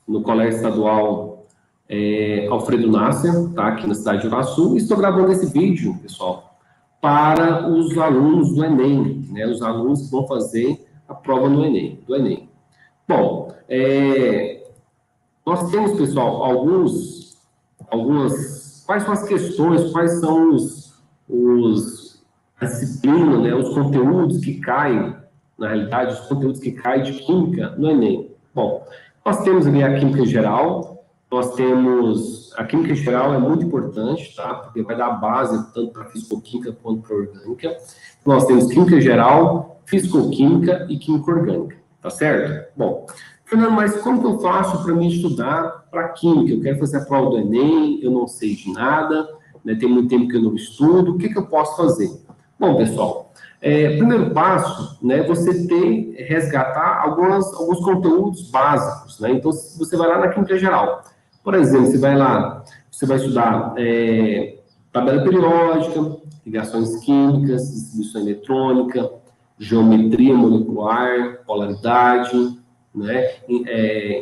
no Colégio Estadual Alfredo Nasser, tá? Aqui na cidade de Iguaçu, e estou gravando esse vídeo, pessoal, para os alunos do Enem, né? Os alunos que vão fazer a prova do Enem. Bom, nós temos, pessoal, quais são as questões, quais são a disciplina, né, os conteúdos que caem, na realidade, os conteúdos que caem de Química no Enem. Bom, nós temos ali a Química Geral, a Química Geral é muito importante, tá? Porque vai dar base tanto para Físico-Química quanto para Orgânica. Nós temos Química Geral, Físico-Química e Química Orgânica, tá certo? Bom, Fernando, mas como que eu faço para me estudar para Química? Eu quero fazer a prova do Enem, eu não sei de nada, né, tem muito tempo que eu não estudo, o que eu posso fazer? Bom, pessoal, primeiro passo, né, você resgatar alguns conteúdos básicos, né? Então, você vai lá na Química Geral. Por exemplo, você vai estudar tabela periódica, ligações químicas, distribuição eletrônica, geometria molecular, polaridade, né,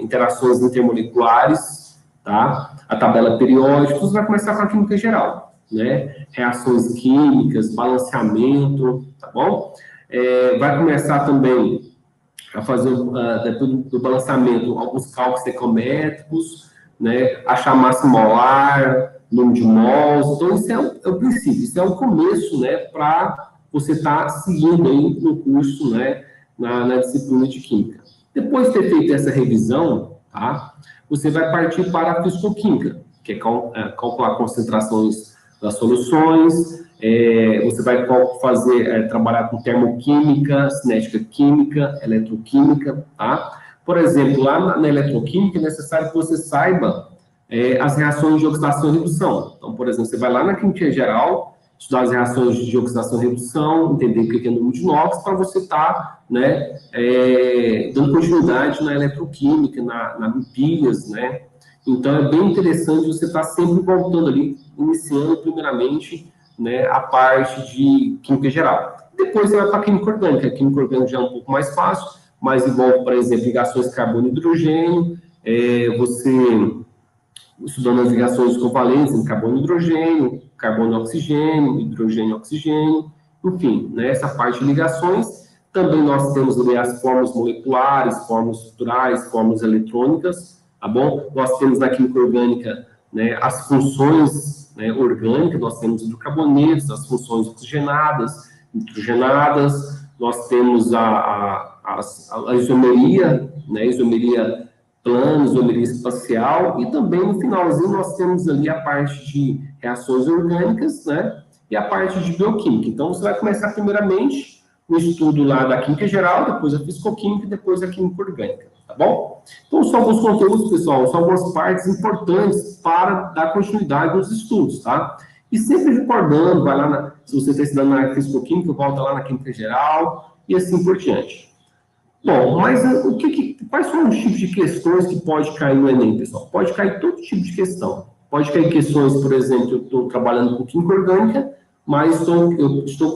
interações intermoleculares, tá? A tabela periódica, você vai começar com a Química Geral, né? Reações químicas, balanceamento, tá bom? Vai começar também a fazer, depois do balanceamento, alguns cálculos estequiométricos, né? Achar massa molar, número de mols. Então, isso é o princípio, isso é o começo, né? Para você estar seguindo aí no curso, né? Na disciplina de Química. Depois de ter feito essa revisão, tá? Você vai partir para a Físico-Química, que é calcular concentrações das soluções. Você vai trabalhar com termoquímica, cinética química, eletroquímica, tá? Por exemplo, lá na eletroquímica é necessário que você saiba as reações de oxidação e redução. Então, por exemplo, você vai lá na Química Geral, estudar as reações de oxidação e redução, entender o que é número de NOx, para você estar, né, dando continuidade na eletroquímica, na BIPIAS, né? Então, é bem interessante você estar sempre voltando ali, iniciando primeiramente, né, a parte de Química Geral. Depois você vai para a Química Orgânica. A Química Orgânica já é um pouco mais fácil, mas envolve, por exemplo, ligações carbono e hidrogênio, você estudando as ligações covalentes em carbono e hidrogênio, carbono e oxigênio, hidrogênio e oxigênio, enfim, né, essa parte de ligações. Também nós temos ali as fórmulas moleculares, fórmulas estruturais, fórmulas eletrônicas, tá bom? Nós temos na Química Orgânica, né, as funções, né, orgânicas, nós temos hidrocarbonetos, as funções oxigenadas, nitrogenadas, nós temos a isomeria, né, isomeria plano, isomeria espacial, e também no finalzinho nós temos ali a parte de reações orgânicas, né, e a parte de bioquímica. Então, você vai começar primeiramente o estudo lá da Química Geral, depois a Físico-Química e depois a Química Orgânica, tá bom? Então, são alguns conteúdos, pessoal, são algumas partes importantes para dar continuidade nos estudos, tá? E sempre recordando, vai lá, se você está estudando na Físico-Química, volta lá na Química Geral, e assim por diante. Bom, mas quais são os tipos de questões que pode cair no Enem, pessoal? Pode cair todo tipo de questão. Pode cair questões, por exemplo, eu estou trabalhando com Química Orgânica, mas eu estou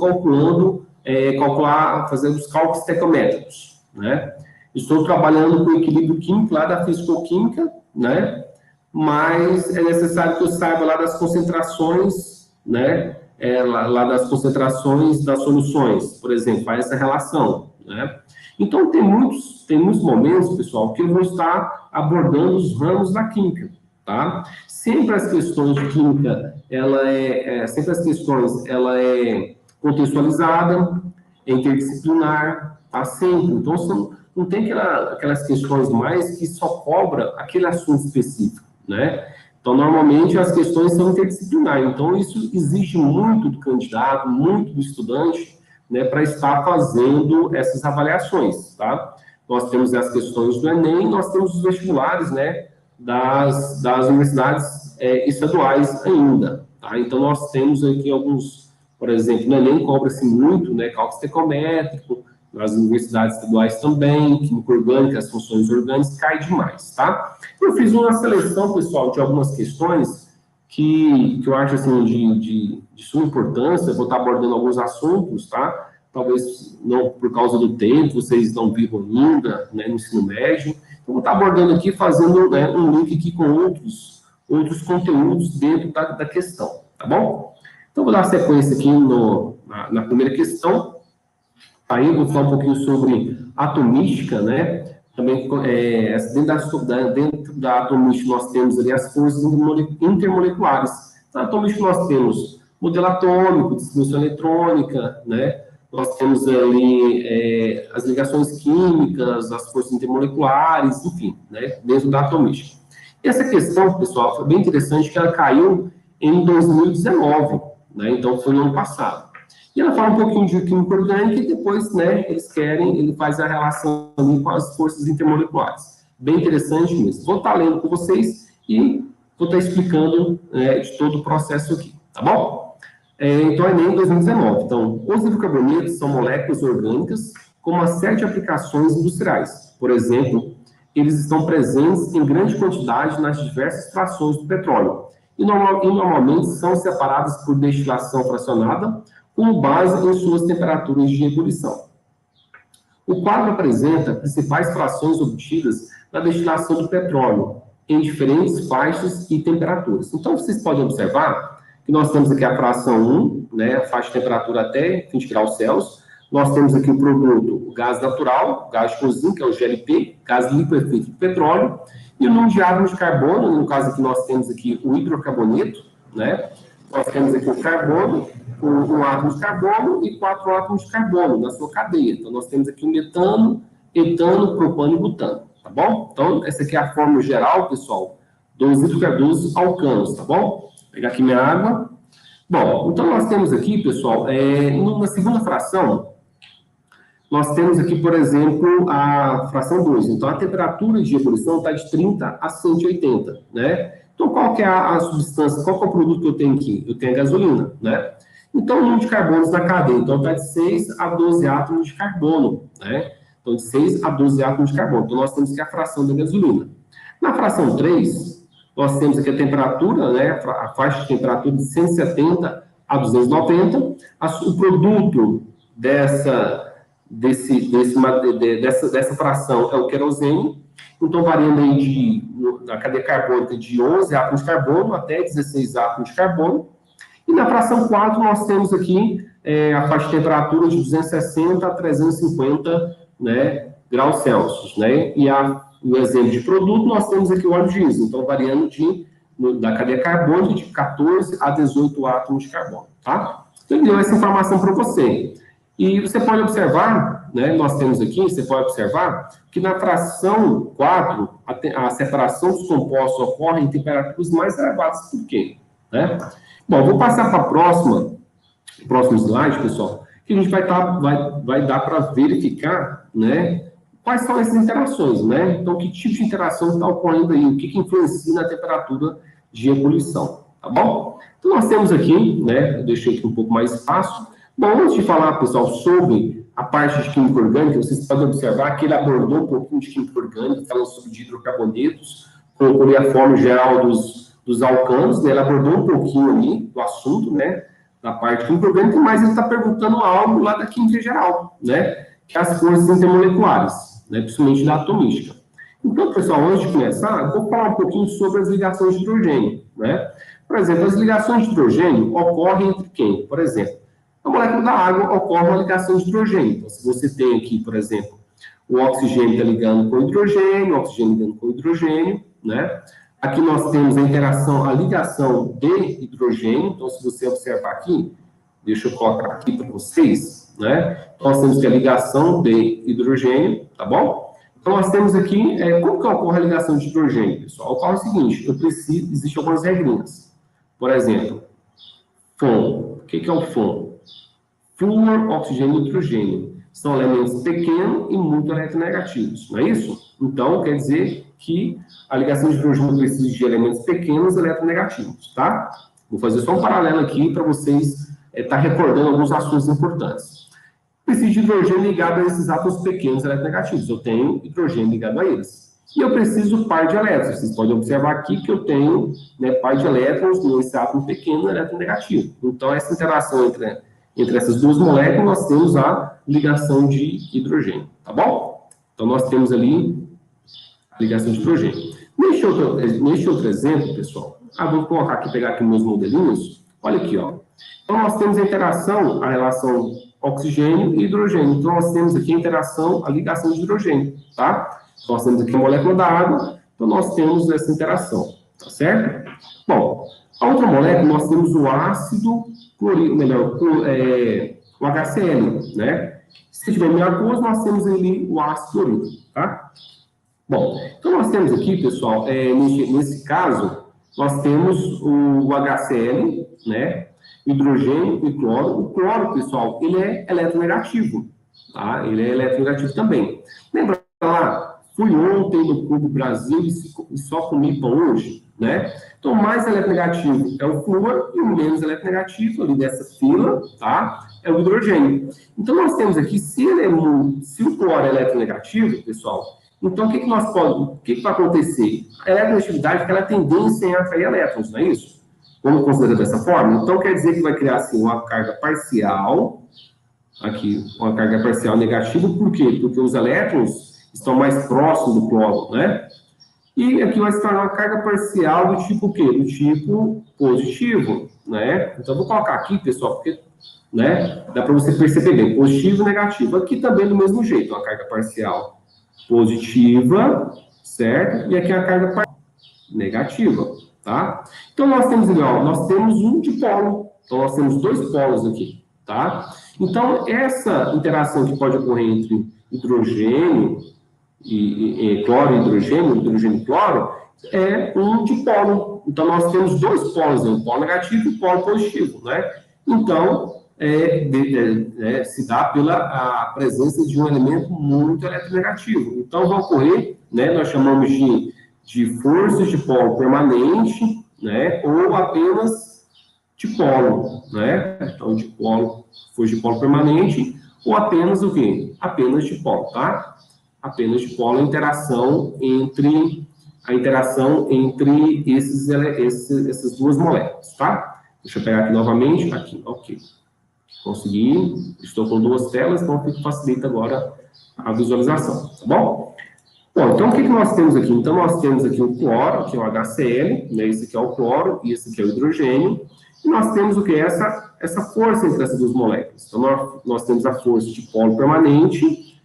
fazendo os cálculos estequiométricos, né? Estou trabalhando com equilíbrio químico lá da Físico-Química, né? Mas é necessário que eu saiba lá das concentrações, né? Lá das concentrações das soluções, por exemplo, faz essa relação, né? Então, tem muitos momentos, pessoal, que eu vou estar abordando os ramos da química, tá? Sempre as questões de química, ela é contextualizada, é interdisciplinar, tá? Sempre. Então, não tem aquelas questões mais que só cobra aquele assunto específico, né? Então, normalmente, as questões são interdisciplinares. Então, isso exige muito do candidato, muito do estudante, né, para estar fazendo essas avaliações, tá? Nós temos as questões do Enem, nós temos os vestibulares, né, das universidades estaduais ainda, tá? Então, nós temos aqui alguns, por exemplo, no Enem cobra-se muito, né, cálculo estequiométrico, nas universidades estaduais também, química orgânica, as funções orgânicas, cai demais, tá? Eu fiz uma seleção, pessoal, de algumas questões que eu acho, assim, de suma importância, vou estar abordando alguns assuntos, tá? Talvez não por causa do tempo, vocês não vivam ainda, né, no ensino médio. Eu vou estar abordando aqui, fazendo, né, um link aqui com outros conteúdos dentro da questão, tá bom? Então, vou dar sequência aqui na primeira questão. Aí, vou falar um pouquinho sobre atomística, né? Também, dentro da atomística, nós temos ali as forças intermoleculares. Na atomística, nós temos modelo atômico, distribuição eletrônica, né? Nós temos ali as ligações químicas, as forças intermoleculares, enfim, né? Dentro da atomística. E essa questão, pessoal, foi bem interessante, que ela caiu em 2019, né? Então, foi no ano passado. E ela fala um pouquinho de química orgânica e depois, né, ele faz a relação ali com as forças intermoleculares. Bem interessante mesmo. Vou estar lendo com vocês e vou estar explicando de todo o processo aqui, tá bom? Então, é Enem 2019. Então, os hidrocarbonetos são moléculas orgânicas com uma série de aplicações industriais. Por exemplo, eles estão presentes em grande quantidade nas diversas frações do petróleo e normalmente são separados por destilação fracionada com base em suas temperaturas de ebulição. O quadro apresenta principais frações obtidas na destilação do petróleo, em diferentes faixas e temperaturas. Então, vocês podem observar que nós temos aqui a fração 1, né, a faixa de temperatura até 20 graus Celsius. Nós temos aqui o produto, o gás natural, o gás de cozinha, que é o GLP, gás liquefeito de petróleo, e o número de átomos de carbono, no caso aqui nós temos aqui o hidrocarboneto, né? Nós temos aqui o carbono, um átomo de carbono e 4 átomos de carbono na sua cadeia. Então, nós temos aqui o metano, etano, propano e butano, tá bom? Então, essa aqui é a fórmula geral, pessoal, dos alcanos, tá bom? Vou pegar aqui minha água. Bom, então nós temos aqui, pessoal, numa segunda fração, nós temos aqui, por exemplo, a fração 2. Então, a temperatura de ebulição está de 30 a 180, né? Então, qual que é a substância, qual que é o produto que eu tenho aqui? Eu tenho a gasolina, né? Então, o número de carbonos na cadeia, então, está de 6 a 12 átomos de carbono, né? Então, de 6 a 12 átomos de carbono. Então, nós temos aqui a fração da gasolina. Na fração 3, nós temos aqui a temperatura, né? A faixa de temperatura de 170 a 290. O produto dessa fração é o querosene. Então, variando aí na cadeia carbônica de 11 átomos de carbono até 16 átomos de carbono. E na fração 4, nós temos aqui a faixa de temperatura de 260 a 350, né, graus Celsius, né? E o exemplo de produto, nós temos aqui o óleo diesel. Então, variando da cadeia carbônica de 14 a 18 átomos de carbono, tá? Então, ele deu essa informação para você. E você pode observar, né, nós temos aqui, você pode observar que na fração 4, a separação dos compostos ocorre em temperaturas mais elevadas. Por quê? Né? Bom, vou passar para o próximo slide, pessoal, que a gente vai dar para verificar, né, quais são essas interações, né? Então, que tipo de interação está ocorrendo aí, o que influencia na temperatura de ebulição, tá bom? Então, nós temos aqui, né, eu deixei aqui um pouco mais espaço. Bom, antes de falar, pessoal, sobre a parte de química orgânica, vocês podem observar que ele abordou um pouquinho de química orgânica, falando sobre hidrocarbonetos, colocou a fórmula geral dos alcanos, né? Ele abordou um pouquinho ali do assunto, né, da parte química orgânica, mas ele está perguntando algo lá da química geral, né, que é as forças intermoleculares, né, principalmente da atomística. Então, pessoal, antes de começar, eu vou falar um pouquinho sobre as ligações de hidrogênio, né? Por exemplo, as ligações de hidrogênio ocorrem entre quem? Por exemplo, a molécula da água ocorre uma ligação de hidrogênio. Então, se você tem aqui, por exemplo, o oxigênio está ligando com o hidrogênio, o oxigênio ligando com o hidrogênio, né? Aqui nós temos a ligação de hidrogênio. Então, se você observar aqui, deixa eu colocar aqui para vocês, né? Então, nós temos que a ligação de hidrogênio, tá bom? Então, nós temos aqui, como que ocorre a ligação de hidrogênio, pessoal? Ocorre o seguinte, existem algumas regrinhas. Por exemplo, FON. O que é o FON? Flúor, oxigênio e hidrogênio. São elementos pequenos e muito eletronegativos, não é isso? Então, quer dizer que a ligação de hidrogênio precisa de elementos pequenos e eletronegativos, tá? Vou fazer só um paralelo aqui para vocês estar recordando alguns assuntos importantes. Preciso de hidrogênio ligado a esses átomos pequenos eletronegativos. Eu tenho hidrogênio ligado a eles. E eu preciso do par de elétrons. Vocês podem observar aqui que eu tenho, né, par de elétrons nesse átomo pequeno eletronegativo. Então, essa interação entre essas duas moléculas, nós temos a ligação de hidrogênio, tá bom? Então, nós temos ali ligação de hidrogênio. Neste outro exemplo, pessoal, vou colocar aqui, pegar aqui meus modelinhos. Olha aqui, ó. Então, nós temos a interação, a relação oxigênio e hidrogênio. Então, nós temos aqui a interação, a ligação de hidrogênio, tá? Então, nós temos aqui a molécula da água, então nós temos essa interação, tá certo? Bom, a outra molécula, nós temos o ácido clorídrico, melhor, o HCl, né? Se tiver meio aquoso, nós temos ali o ácido clorídrico, tá? Bom, então nós temos aqui, pessoal, nesse caso, nós temos o HCl, né? Hidrogênio e cloro. O cloro, pessoal, ele é eletronegativo, tá? Ele é eletronegativo também. Lembra lá, fui ontem no Clube Brasil e só comi pão hoje, né? Então, o mais eletronegativo é o flúor e o menos eletronegativo ali dessa fila, tá? É o hidrogênio. Então, nós temos aqui, se o cloro é eletronegativo, pessoal, então o que vai acontecer? A eletronegatividade, aquela tendência em atrair elétrons, não é isso? Vamos considerar dessa forma? Então, quer dizer que vai criar, assim, uma carga parcial, aqui, uma carga parcial negativa, por quê? Porque os elétrons estão mais próximos do cloro, né? E aqui vai se tornar uma carga parcial do tipo o quê? Do tipo positivo, né? Então, vou colocar aqui, pessoal, porque, né, dá para você perceber bem, positivo e negativo. Aqui também do mesmo jeito, uma carga parcial positiva, certo? E aqui a carga parcial negativa. Tá? Então, nós temos ali, ó, nós temos um dipolo. Então, nós temos dois polos aqui, tá? Então, essa interação que pode ocorrer entre hidrogênio e cloro e hidrogênio e cloro, é um dipolo. Então, nós temos dois polos, um polo negativo e um polo positivo, né? Então, se dá pela a presença de um elemento muito eletronegativo. Então, vai ocorrer, né, nós chamamos de forças de polo permanente, né, ou apenas dipolo, né? Então, dipolo, força de polo permanente, ou apenas o quê? Apenas dipolo, tá? Apenas dipolo, a interação entre essas duas moléculas, tá? Deixa eu pegar aqui novamente, aqui, ok. Consegui, estou com duas telas, então facilita agora a visualização, tá bom? Bom, então o que nós temos aqui? Então nós temos aqui o cloro, que é o HCl, né? Esse aqui é o cloro e esse aqui é o hidrogênio. E nós temos o que? Essa força entre essas duas moléculas. Então nós temos a força de polo permanente,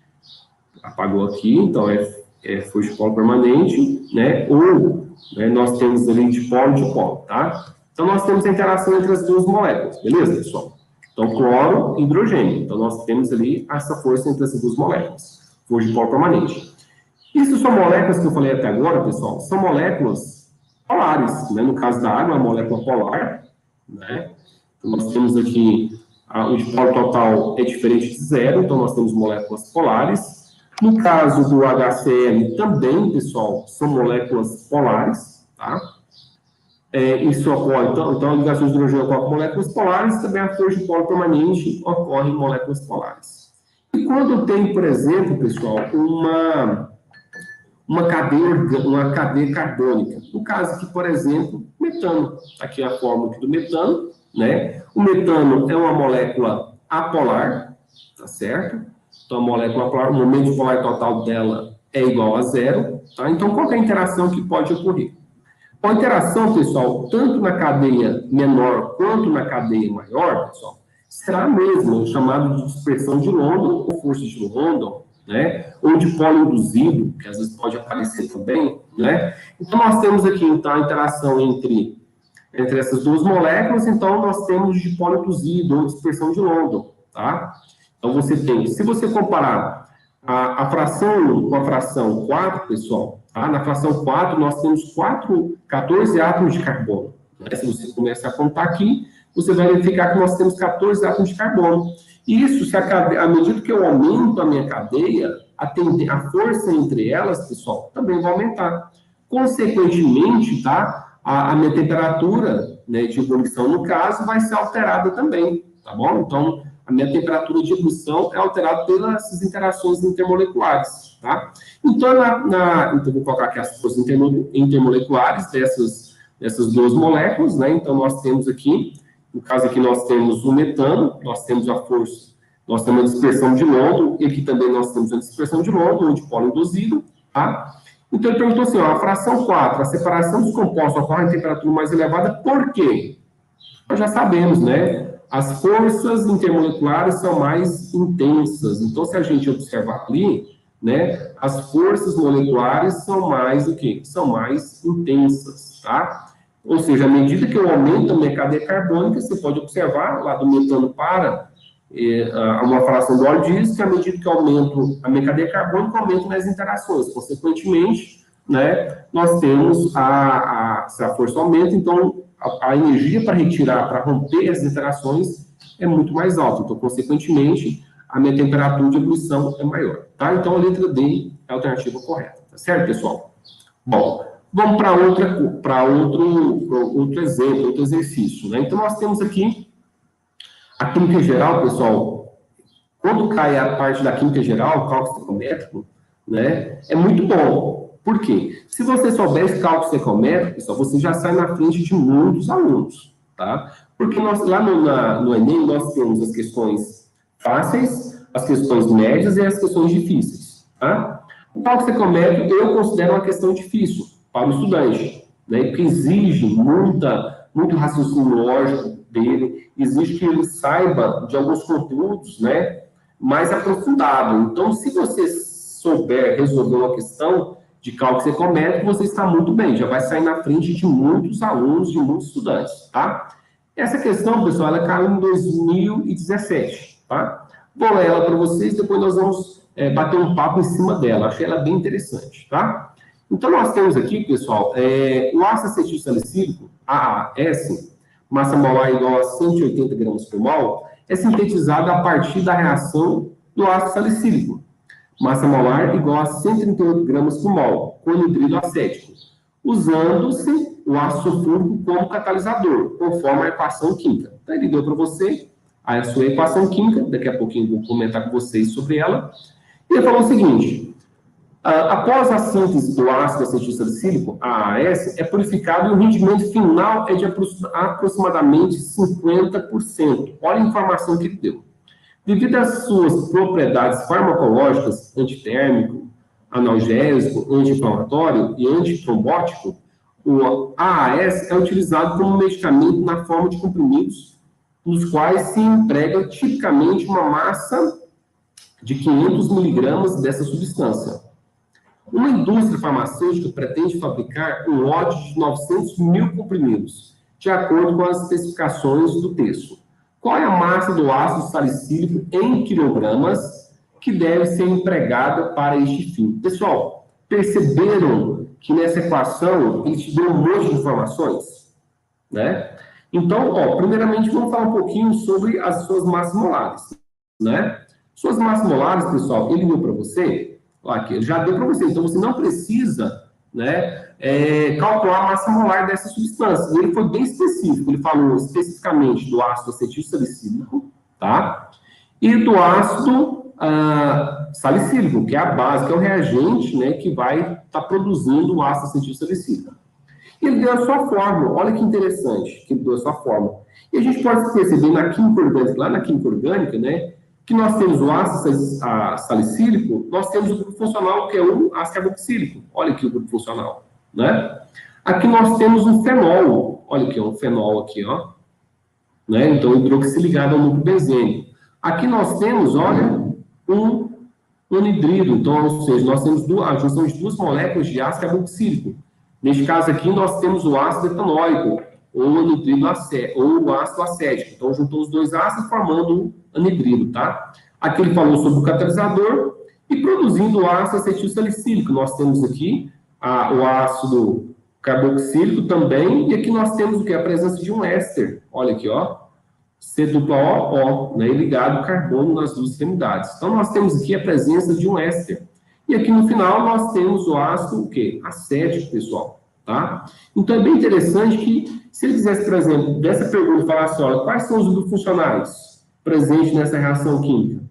apagou aqui, então é força de polo permanente, né? Ou, né, nós temos ali dipolo, tá? Então nós temos a interação entre as duas moléculas, beleza, pessoal? Então cloro e hidrogênio. Então nós temos ali essa força entre essas duas moléculas, força de polo permanente. Isso são moléculas que eu falei até agora, pessoal, são moléculas polares, né? No caso da água, a molécula polar, né? Então, nós temos aqui, o dipolo total é diferente de zero, então nós temos moléculas polares. No caso do HCl também, pessoal, são moléculas polares, tá? Isso ocorre, então a ligação de hidrogênio ocorre com moléculas polares, também a força de polo permanente ocorre em moléculas polares. E quando tem, por exemplo, pessoal, uma cadeia carbônica. No caso aqui, por exemplo, metano. Aqui é a fórmula aqui do metano, né? O metano é uma molécula apolar, tá certo? Então, a molécula apolar, o momento polar total dela é igual a zero, tá? Então, qual que é a interação que pode ocorrer? A interação, pessoal, tanto na cadeia menor quanto na cadeia maior, pessoal, será a mesma, o chamado de dispersão de London ou força de London, né? Ou de polo induzido, que às vezes pode aparecer também, né? Então, nós temos aqui, então, a interação entre essas duas moléculas, então, nós temos de polo induzido ou dispersão de London, tá? Então, você tem, se você comparar a fração com a fração 4, pessoal, tá? Na fração 4, nós temos 14 átomos de carbono, né? Se você começar a contar aqui, você vai verificar que nós temos 14 átomos de carbono. Isso, se à medida que eu aumento a minha cadeia, a força entre elas, pessoal, também vai aumentar. Consequentemente, tá? A minha temperatura, né, de ebulição, no caso, vai ser alterada também, tá bom? Então, a minha temperatura de ebulição é alterada pelas interações intermoleculares, tá? Então, então vou colocar aqui as forças intermoleculares dessas duas moléculas, né? Então, nós temos aqui, no caso aqui, nós temos o metano, nós temos a força, nós temos a dispersão de London, e aqui também nós temos a dispersão de London, o dipolo induzido, tá? Então, ele perguntou assim, ó, a fração 4, a separação dos compostos ocorre em temperatura mais elevada, por quê? Nós já sabemos, né? As forças intermoleculares são mais intensas. Então, se a gente observar ali, né, as forças moleculares são mais o quê? São mais intensas, tá? Ou seja, à medida que eu aumento a minha cadeia carbônica, você pode observar, lá do metano para uma fração do óleo diz que à medida que eu aumento a minha cadeia carbônica, eu aumento nas interações. Consequentemente, né, nós temos se a força aumenta, então a energia para retirar, para romper as interações é muito mais alta. Então, consequentemente, a minha temperatura de ebulição é maior. Tá? Então, a letra D é a alternativa correta. Tá certo, pessoal? Bom, vamos para outro exemplo, outro exercício. Né? Então, nós temos aqui a química geral, pessoal. Quando cai a parte da química geral, cálculo estequiométrico, né, é muito bom. Por quê? Se você souber esse cálculo estequiométrico, pessoal, você já sai na frente de muitos alunos, tá? Porque lá no Enem nós temos as questões fáceis, as questões médias e as questões difíceis, tá? O cálculo estequiométrico eu considero uma questão difícil para o estudante, né? Que exige muito raciocínio lógico dele, exige que ele saiba de alguns conteúdos, né? Mais aprofundado. Então, se você souber resolver uma questão de cálculo estequiométrico, você está muito bem, já vai sair na frente de muitos alunos, de muitos estudantes, tá? Essa questão, pessoal, ela caiu em 2017, tá? Vou ler ela para vocês, depois nós vamos bater um papo em cima dela, achei ela bem interessante, tá? Então, nós temos aqui, pessoal, o ácido acetil salicílico, AAS, massa molar igual a 180 gramas por mol, é sintetizado a partir da reação do ácido salicílico. Massa molar igual a 138 gramas por mol, com anidrido acético, usando-se o ácido sulfúrico como catalisador, conforme a equação química. Então, ele deu para você a sua equação química, daqui a pouquinho eu vou comentar com vocês sobre ela. E ele falou o seguinte, após a síntese do ácido acetil salicílico, AAS, é purificado e o rendimento final é de aproximadamente 50%. Olha a informação que ele deu. Devido às suas propriedades farmacológicas, antitérmico, analgésico, anti-inflamatório e antitrombótico, o AAS é utilizado como medicamento na forma de comprimidos, nos quais se emprega tipicamente uma massa de 500 miligramas dessa substância. Uma indústria farmacêutica pretende fabricar um lote de 900 mil comprimidos, de acordo com as especificações do texto. Qual é a massa do ácido salicílico em quilogramas que deve ser empregada para este fim? Pessoal, perceberam que nessa equação ele te deu um monte de informações? Né? Então, primeiramente vamos falar um pouquinho sobre as suas massas molares. Né? Suas massas molares, pessoal, ele deu para você, aqui, ele já deu para você, então você não precisa, né, calcular a massa molar dessa substância. Ele foi bem específico, ele falou especificamente do ácido acetil salicílico, tá? E do ácido salicílico, que é a base, que é o reagente, né, que vai estar produzindo o ácido acetil salicílico. E ele deu a sua fórmula, olha que interessante que ele deu a sua fórmula. E a gente pode perceber na química orgânica, lá na química orgânica, né, que nós temos o ácido salicílico, nós temos o grupo funcional, que é o ácido carboxílico. Olha aqui o grupo funcional, né? Aqui nós temos um fenol, olha aqui, um fenol aqui, ó. Né? Então, hidroxiligado ao núcleo benzênico. Aqui nós temos, olha, um anidrido, então, ou seja, nós temos a junção de duas moléculas de ácido carboxílico. Neste caso aqui, nós temos o ácido etanóico, ou anidrido ou o ácido acético. Então, juntou os dois ácidos formando um anidrido, tá? Aqui ele falou sobre o catalisador e produzindo o ácido acetil salicílico. Nós temos aqui o ácido carboxílico também, e aqui nós temos o que? A presença de um éster. Olha aqui, ó. C-O-O, né? Ligado ao carbono nas duas extremidades. Então, nós temos aqui a presença de um éster. E aqui no final nós temos o ácido, o quê? Acético, pessoal. Tá? Então, é bem interessante que, se ele quisesse, por exemplo, dessa pergunta, falasse, olha, quais são os grupos funcionais presentes nessa reação química?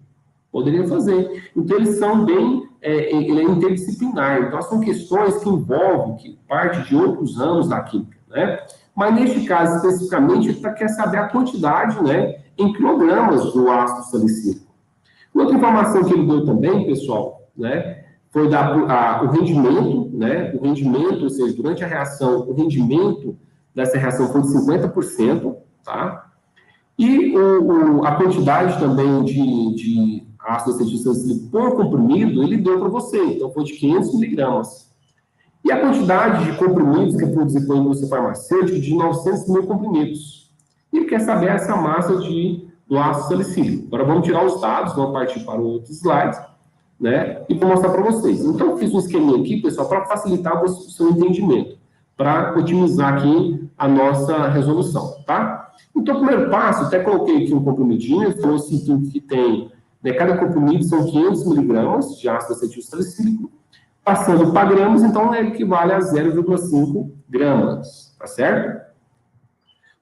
Poderia fazer. Então, eles são bem, ele é interdisciplinar. Então, são questões que envolvem, que parte de outros ramos da química, né? Mas, neste caso, especificamente, ele quer saber a quantidade, né, em quilogramas do ácido salicílico. Outra informação que ele deu também, pessoal, né, foi o rendimento, né? O rendimento, ou seja, durante a reação, o rendimento dessa reação foi de 50%, tá? E a quantidade também de ácido acetil salicílico por comprimido, ele deu para você, então foi de 500 miligramas. E a quantidade de comprimidos que é produzida pela indústria farmacêutica de 900 mil comprimidos. E ele quer saber essa massa do ácido salicílico. Agora vamos tirar os dados, vamos partir para o outro slide, né? E vou mostrar para vocês. Então, eu fiz um esqueminha aqui, pessoal, para facilitar o seu entendimento, para otimizar aqui a nossa resolução, tá? Então, o primeiro passo, até coloquei aqui um comprimidinho, falou assim que tem, né, cada comprimido são 500 miligramas de ácido acetil salicílico, passando para gramas, então ele equivale a 0,5 gramas, tá certo?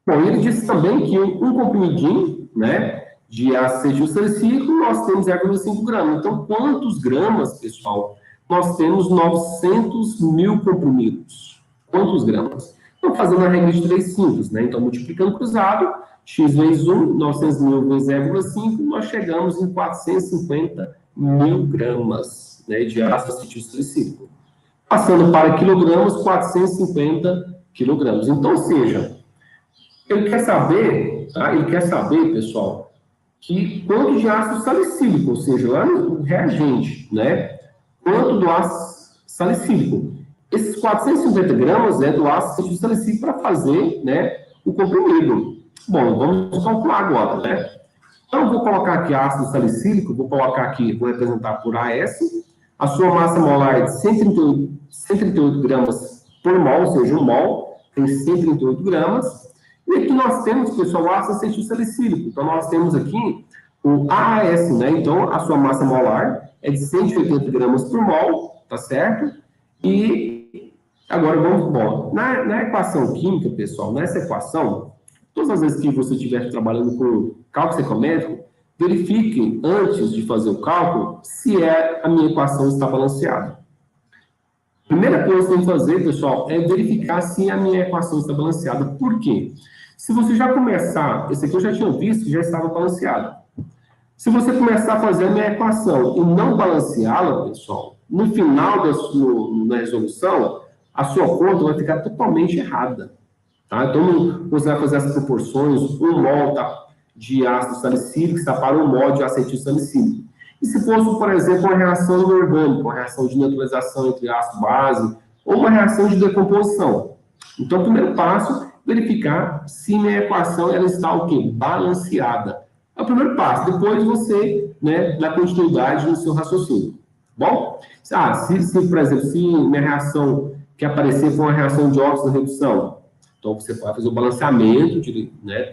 Bom, ele disse também que um comprimidinho, né, de ácido acetil salicílico, nós temos 0,5 gramas. Então, quantos gramas, pessoal? Nós temos 900 mil comprimidos. Quantos gramas? Então, fazendo a regra de 3 simples, né? Então, multiplicando cruzado, x vezes 1, 900 mil vezes 0,5, nós chegamos em 450 mil gramas, né, de ácido acetil salicílico. Passando para quilogramas, 450 quilogramas. Então, ou seja, ele quer saber, tá? Ele quer saber, pessoal, que quanto de ácido salicílico, ou seja, lá no reagente, né? Quanto do ácido salicílico. Esses 450 gramas é do ácido acetil salicílico para fazer, né, o comprimido. Bom, vamos calcular agora, né? Então, eu vou colocar aqui ácido salicílico, vou colocar aqui, vou representar por AS. A sua massa molar é de 138 gramas por mol, ou seja, um mol tem 138 gramas. E aqui nós temos, pessoal, o ácido acetil salicílico. Então, nós temos aqui o AAS, né? Então, a sua massa molar é de 180 gramas por mol, tá certo? E agora vamos, bom, na equação química, pessoal, nessa equação, todas as vezes que você estiver trabalhando com cálculo estequiométrico, verifique, antes de fazer o cálculo, se a minha equação está balanceada. Primeira coisa que tem que fazer, pessoal, é verificar se a minha equação está balanceada. Por quê? Se você já começar, esse aqui eu já tinha visto que já estava balanceado. Se você começar a fazer a minha equação e não balanceá-la, pessoal, no final da resolução, a sua conta vai ficar totalmente errada. Tá? Então, você vai fazer as proporções, 1 mol de ácido salicílico está para 1 mol de acetil salicílico. E se fosse, por exemplo, uma reação inorgânica, uma reação de neutralização entre ácido e base, ou uma reação de decomposição. Então, o primeiro passo, verificar se minha equação ela está o quê? Balanceada. É o primeiro passo. Depois você, né, dá continuidade no seu raciocínio. Bom? Por exemplo, se minha reação que aparecer for uma reação de oxidação-redução, então você vai fazer o balanceamento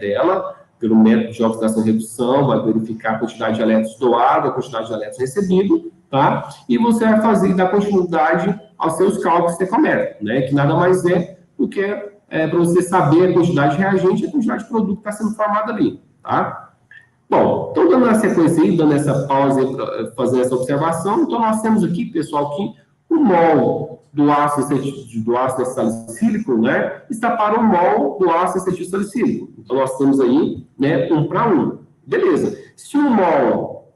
dela pelo método de oxidação-redução, vai verificar a quantidade de elétrons doado, a quantidade de elétrons recebido, tá? E você vai fazer, dar continuidade aos seus cálculos estequiométricos, né? Que nada mais é do que para você saber a quantidade de reagente e a quantidade de produto que está sendo formado ali, tá? Bom, então dando a sequência aí, dando essa pausa aí para fazer essa observação, então nós temos aqui, pessoal, que o mol do ácido salicílico, né, está para o mol do ácido acetil salicílico. Então nós temos aí, né, 1 para 1. Beleza. Se o mol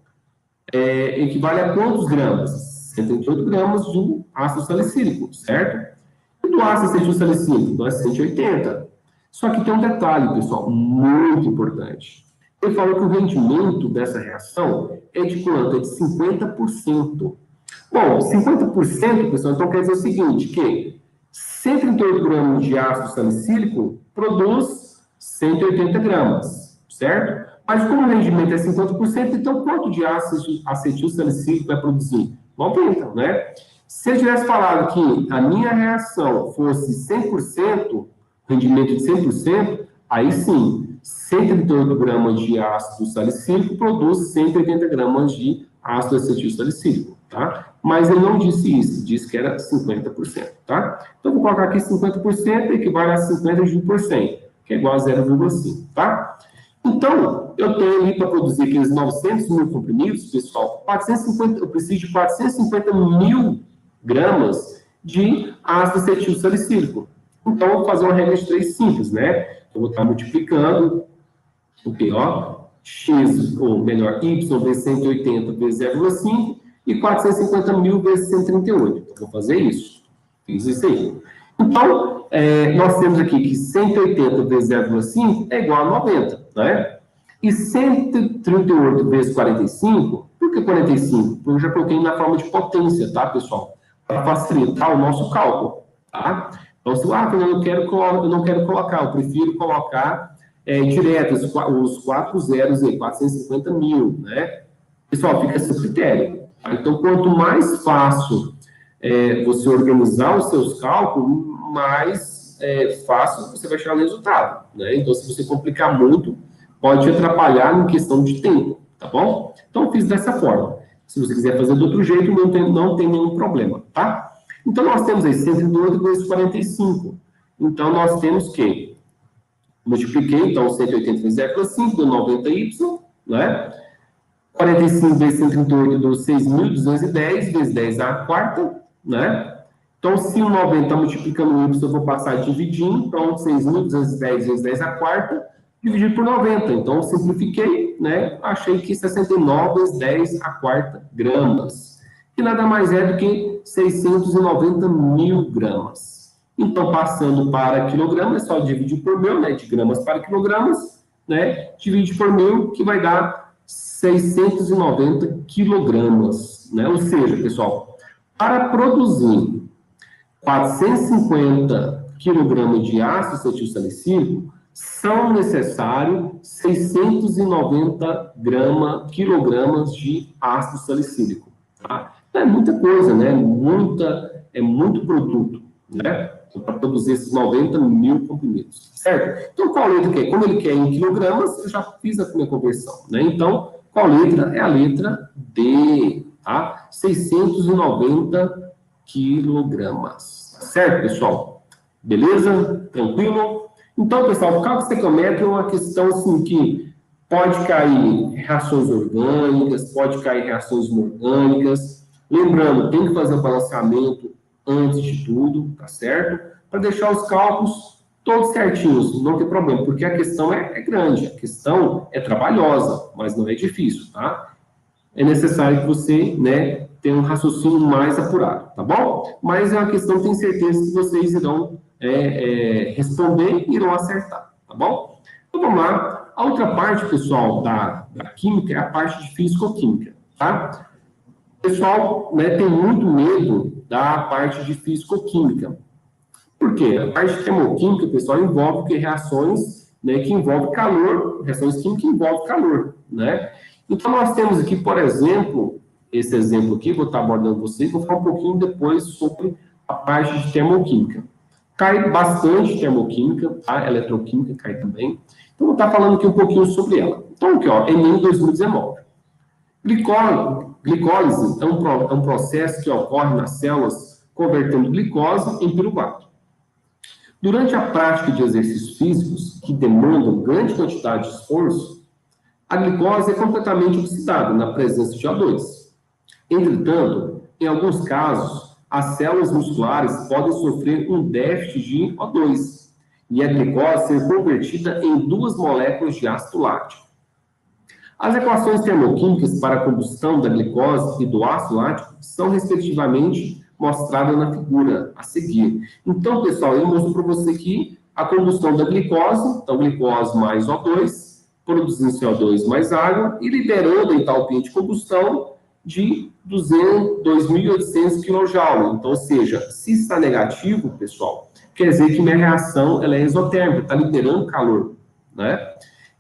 equivale a quantos gramas? 108 gramas de ácido salicílico, certo? E do ácido acetil salicílico? Então é 180. Só que tem um detalhe, pessoal, muito importante. Ele falou que o rendimento dessa reação é de quanto? É de 50%. Bom, 50%, pessoal, então quer dizer o seguinte, que 138 gramas de ácido salicílico produz 180 gramas, certo? Mas como o rendimento é 50%, então quanto de ácido acetil salicílico vai produzir? 90, né? Se eu tivesse falado que a minha reação fosse 100%, rendimento de 100%, aí sim, 138 gramas de ácido salicílico produz 180 gramas de ácido acetil salicílico, tá? Mas ele não disse isso, disse que era 50%, tá? Então, vou colocar aqui 50%, equivale a 50 de 1%, que é igual a 0,5, tá? Então, eu tenho ali para produzir aqueles 900 mil comprimidos, pessoal, eu preciso de 450 mil gramas de ácido acetil salicílico. Então, eu vou fazer uma regra de 3 simples, né? Eu vou estar multiplicando o P, ó, x, ou melhor, y vezes 180 vezes 0,5, e 450 mil vezes 138. Então, vou fazer isso. Fiz isso aí. Então, nós temos aqui que 180 vezes 0,5 é igual a 90, né? E 138 vezes 45, por que 45? Porque eu já coloquei na forma de potência, tá, pessoal? Para facilitar o nosso cálculo, tá? Então, se eu não quero colocar, eu prefiro colocar direto os 4 zeros aí, 450 mil, né? Pessoal, fica a seu critério. Tá? Então, quanto mais fácil você organizar os seus cálculos, mais fácil você vai chegar no resultado, né? Então, se você complicar muito, pode atrapalhar em questão de tempo, tá bom? Então, fiz dessa forma. Se você quiser fazer de outro jeito, não tem nenhum problema, tá? Então, nós temos aí 108 vezes 45. Então, nós temos que multipliquei, então, 180 vezes 0,5 deu 90y, né? 45 vezes 138 deu 6.210 vezes 10 a quarta, né? Então, se o 90 está multiplicando o y, eu vou passar dividindo. Então, 6.210 vezes 10 a quarta, dividido por 90. Então, simplifiquei, né? Achei que 69 vezes 10 a quarta gramas. Que nada mais é do que 690 mil gramas. Então, passando para quilograma, é só dividir por mil, né? De gramas para quilogramas, né? Divide por mil, que vai dar 690 quilogramas, né? Ou seja, pessoal, para produzir 450 quilogramas de ácido acetilsalicílico, são necessários 690 quilogramas de ácido salicílico. Tá? É muita coisa, né? É muito produto, né? Para produzir esses 90 mil comprimidos, certo? Então, qual letra que é? Como ele quer em quilogramas, eu já fiz a minha conversão, né? Então, qual letra? É a letra D, tá? 690 quilogramas, certo, pessoal? Beleza? Tranquilo? Então, pessoal, o cálculo estequiométrico é uma questão assim que pode cair reações orgânicas, pode cair reações inorgânicas. Lembrando, tem que fazer o balanceamento antes de tudo, tá certo? Para deixar os cálculos todos certinhos, não tem problema, porque a questão é grande, a questão é trabalhosa, mas não é difícil, tá? É necessário que você, né, tenha um raciocínio mais apurado, tá bom? Mas é uma questão que tenho certeza que vocês irão responder e irão acertar, tá bom? Então, vamos lá. A outra parte, pessoal, da química é a parte de físico-química, tá? O pessoal, né, tem muito medo da parte de físico-química. Por quê? A parte de termoquímica, pessoal, envolve reações, né, que envolvem calor, reações químicas que envolvem calor, né? Então, nós temos aqui, por exemplo, esse exemplo aqui, vou estar abordando vocês, vou falar um pouquinho depois sobre a parte de termoquímica. Cai bastante termoquímica, tá? Eletroquímica cai também. Então, vou estar falando aqui um pouquinho sobre ela. Então, aqui, ó, Enem 2019. Glicólise é um processo que ocorre nas células convertendo glicose em piruvato. Durante a prática de exercícios físicos que demandam grande quantidade de esforço, a glicose é completamente oxidada na presença de O2. Entretanto, em alguns casos, as células musculares podem sofrer um déficit de O2 e a glicose ser convertida em 2 moléculas de ácido lático. As equações termoquímicas para a combustão da glicose e do ácido lático são, respectivamente, mostradas na figura a seguir. Então, pessoal, eu mostro para você aqui a combustão da glicose, então glicose mais O2, produzindo CO2 mais água e liberando a entalpia de combustão de 2.800 kJ. Então, ou seja, se está negativo, pessoal, quer dizer que minha reação ela é exotérmica, está liberando calor, né?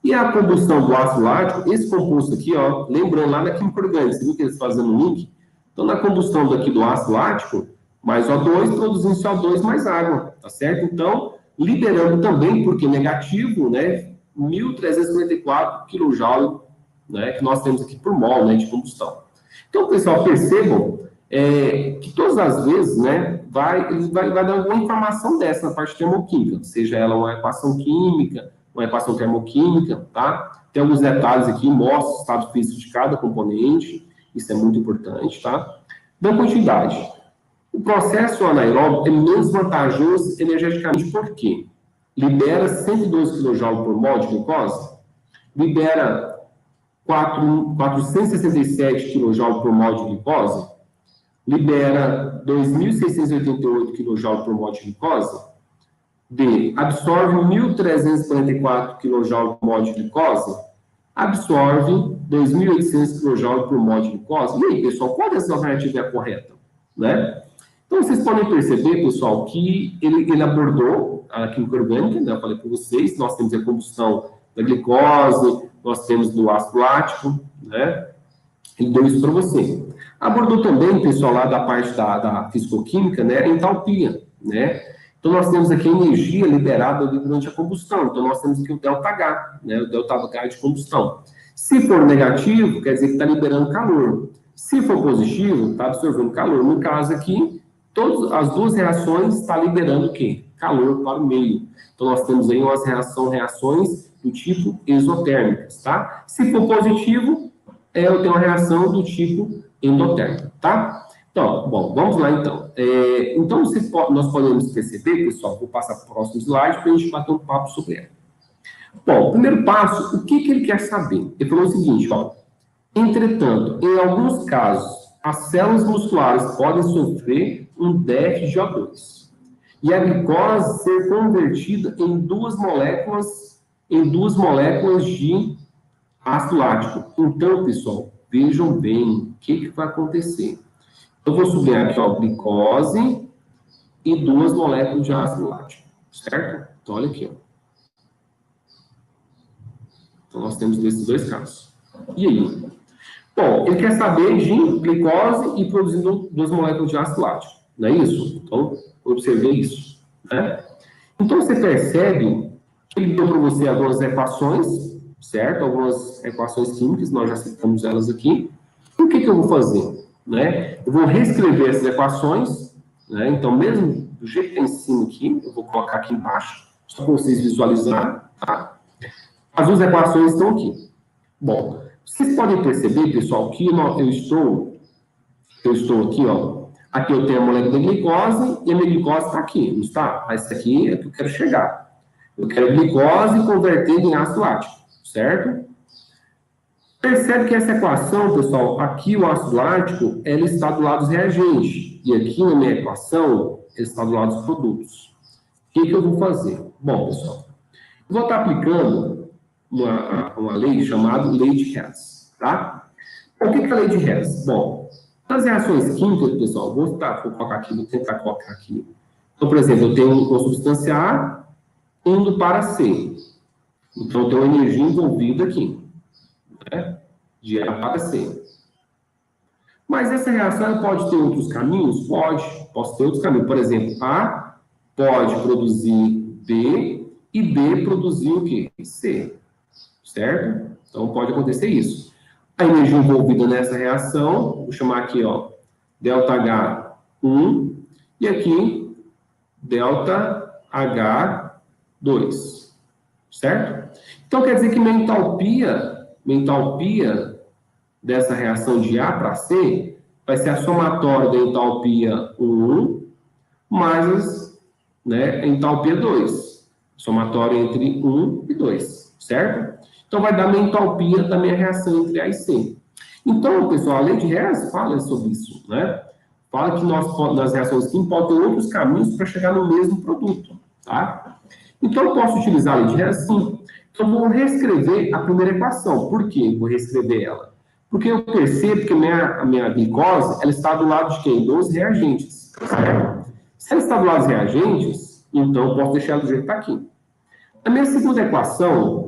E a combustão do ácido lático, esse composto aqui, ó, lembrando lá na química orgânica, você viu que eles fazendo um link? Então, na combustão daqui do ácido lático, mais O2, produzindo CO2 mais água, tá certo? Então, liberando também, porque negativo, né, 1.354 kJ, né, que nós temos aqui por mol, né, de combustão. Então, pessoal, percebam que todas as vezes, né, vai dar alguma informação dessa na parte termoquímica, seja ela uma equação química, uma equação termoquímica, tá? Tem alguns detalhes aqui, mostra o estado físico de cada componente, isso é muito importante, tá? Dando continuidade. O processo anaeróbico é menos vantajoso energeticamente por quê? Libera 102 kJ por mol de glicose, libera 467 kJ por mol de glicose, libera 2.688 kJ por mol de glicose, D, absorve 1.344 kJ por mol de glicose, absorve 2.800 kJ por mol de glicose. E aí, pessoal, qual dessas alternativas é a correta? Né? Então, vocês podem perceber, pessoal, que ele abordou a química orgânica, né? Eu falei para vocês, nós temos a combustão da glicose, nós temos do ácido lático, né? Ele deu isso para você. Abordou também, pessoal, lá da parte da fisicoquímica, né? A entalpia, né? Então, nós temos aqui a energia liberada durante a combustão. Então, nós temos aqui o ΔH, né? O ΔH de combustão. Se for negativo, quer dizer que está liberando calor. Se for positivo, está absorvendo calor. No caso aqui, todas as duas reações estão liberando o quê? Calor para o meio. Então, nós temos aí umas reações do tipo exotérmicas, tá? Se for positivo, eu tenho uma reação do tipo endotérmica, tá? Então, bom, vamos lá então. Então, nós podemos perceber, pessoal, vou passar para o próximo slide para a gente bater um papo sobre ela. Bom, primeiro passo, o que ele quer saber? Ele falou o seguinte, ó. Entretanto, em alguns casos, as células musculares podem sofrer um déficit de O2 e a glicose ser convertida em duas moléculas de ácido lático. Então, pessoal, vejam bem o que vai acontecer. Eu vou sublinhar aqui, ó, glicose e duas moléculas de ácido lático, certo? Então, olha aqui, ó. Então, nós temos esses dois casos. E aí? Bom, ele quer saber de glicose e produzindo duas moléculas de ácido lático, não é isso? Então, observei isso, né? Então, você percebe que ele deu para você algumas equações, certo? Algumas equações químicas, nós já citamos elas aqui. E o que eu vou fazer? Né? Eu vou reescrever essas equações, né? Então, mesmo do jeito que está em cima aqui, eu vou colocar aqui embaixo, só para vocês visualizarem, tá? As duas equações estão aqui. Bom, vocês podem perceber, pessoal, que eu estou aqui, ó. Aqui eu tenho a molécula da glicose e a minha glicose está aqui, não está? Mas esse aqui é que eu quero chegar. Eu quero glicose convertida em ácido lático, certo? Percebe que essa equação, pessoal, aqui o ácido lático, ela está do lado dos reagentes. E aqui na minha equação, ele está do lado dos produtos. O que eu vou fazer? Bom, pessoal, eu vou estar aplicando uma lei chamada lei de Hess, tá? O que é a lei de Hess? Bom, nas reações químicas, pessoal, vou tentar colocar aqui. Então, por exemplo, eu tenho uma substância A indo para C. Então, eu tenho uma energia envolvida aqui, né? De A para C. Mas essa reação pode ter outros caminhos? Posso ter outros caminhos. Por exemplo, A pode produzir B e B produzir o quê? C. Certo? Então, pode acontecer isso. A energia envolvida nessa reação, vou chamar aqui, ó, ΔH1 e aqui ΔH2. Certo? Então, quer dizer que minha entalpia dessa reação de A para C vai ser a somatória da entalpia 1 mais a entalpia 2. Somatória entre 1 e 2, certo? Então, vai dar a minha entalpia da minha reação entre A e C. Então, pessoal, a lei de Hess fala sobre isso, né? Fala que nas reações químicas podem ter outros caminhos para chegar no mesmo produto, tá? Então, eu posso utilizar a lei de Hess, sim. Então, eu vou reescrever a primeira equação. Por que eu vou reescrever ela? Porque eu percebo que a minha glicose, ela está do lado de quem? Dos reagentes, certo? Se ela está do lado dos reagentes, então eu posso deixar ela do jeito que está aqui. A minha segunda equação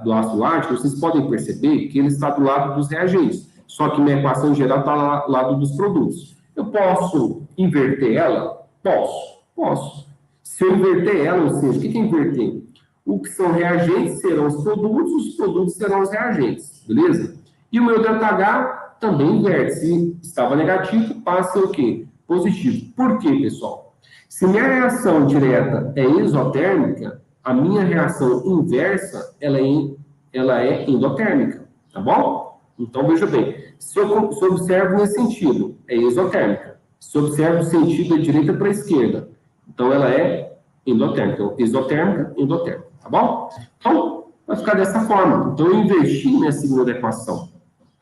do ácido lático, vocês podem perceber que ele está do lado dos reagentes. Só que minha equação em geral está do lado dos produtos. Eu posso inverter ela? Posso. Se eu inverter ela, ou seja, o que é inverter? O que são reagentes serão os produtos serão os reagentes, beleza? E o meu ΔH também inverte. Se estava negativo, passa o quê? Positivo. Por quê, pessoal? Se minha reação direta é exotérmica, a minha reação inversa, ela é endotérmica, tá bom? Então, veja bem, se eu observo nesse sentido, é exotérmica. Se eu observo o sentido da direita para a esquerda, então ela é endotérmica. Então, exotérmica, endotérmica, tá bom? Então, vai ficar dessa forma. Então, eu investi minha segunda equação.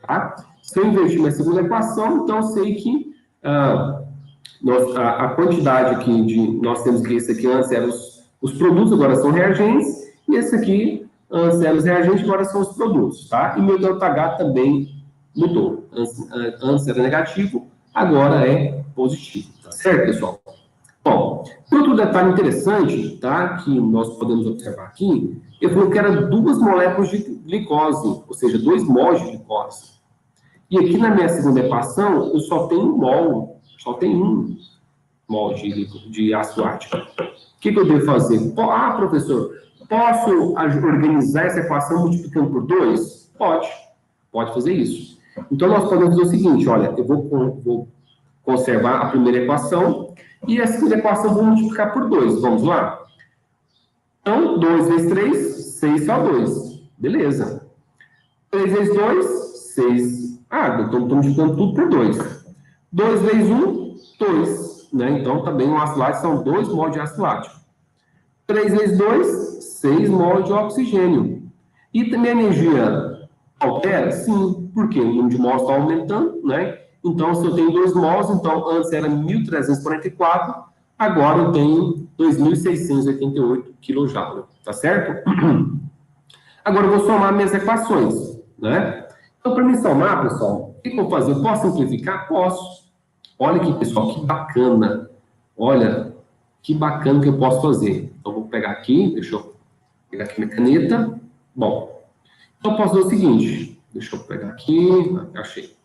Tá? Se eu investir minha segunda equação, então eu sei que a quantidade aqui nós temos que esse aqui antes eram os produtos, agora são reagentes, e esse aqui antes eram os reagentes, agora são os produtos, tá? E meu ΔH também mudou. Antes era negativo, agora é positivo, tá certo, pessoal? Bom, outro detalhe interessante, tá, que nós podemos observar aqui, ele falou que eram 2 moléculas de glicose, ou seja, 2 mols de glicose. E aqui na minha segunda equação, eu só tenho 1 mol, só tem 1 mol de ácido lático. O que eu devo fazer? Ah, professor, posso organizar essa equação multiplicando por 2? Pode fazer isso. Então, nós podemos fazer o seguinte, olha, eu vou conservar a primeira equação e a segunda equação eu vou multiplicar por 2. Vamos lá? Então, 2 vezes 3, 6 CO2. Beleza. 3 vezes 2, 6 água. Então, estou multiplicando tudo por 2. 2 vezes 1, 2. Né? Então, também o ácido lático são 2 mol de ácido lático. 3 vezes 2, 6 mol de oxigênio. E também a energia altera? Sim. Por quê? O número de mols está aumentando, né? Então, se eu tenho 2 mols, então antes era 1.344, agora eu tenho 2.688 kJ, tá certo? Agora eu vou somar minhas equações, né? Então, para me somar, pessoal, o que eu vou fazer? Eu posso simplificar? Posso. Olha aqui, pessoal, que bacana. Olha, que bacana que eu posso fazer. Então, vou pegar aqui, deixa eu pegar aqui minha caneta. Bom, então eu posso fazer o seguinte, deixa eu pegar aqui, achei.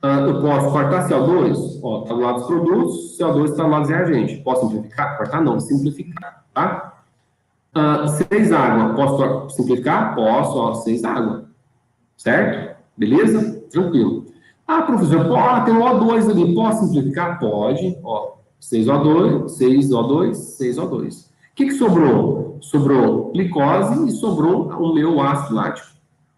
Eu posso cortar CO2, ó, está do lado dos produtos, CO2 está do lado dos reagentes. Posso simplificar? Cortar não, simplificar, tá? 6 água, posso simplificar? Posso, ó, 6 água. Certo? Beleza? Tranquilo. Ah, professor, tem um O2 ali, posso simplificar? Pode, ó, 6O2, 6O2, 6O2. O que sobrou? Sobrou glicose e sobrou o meu ácido lático.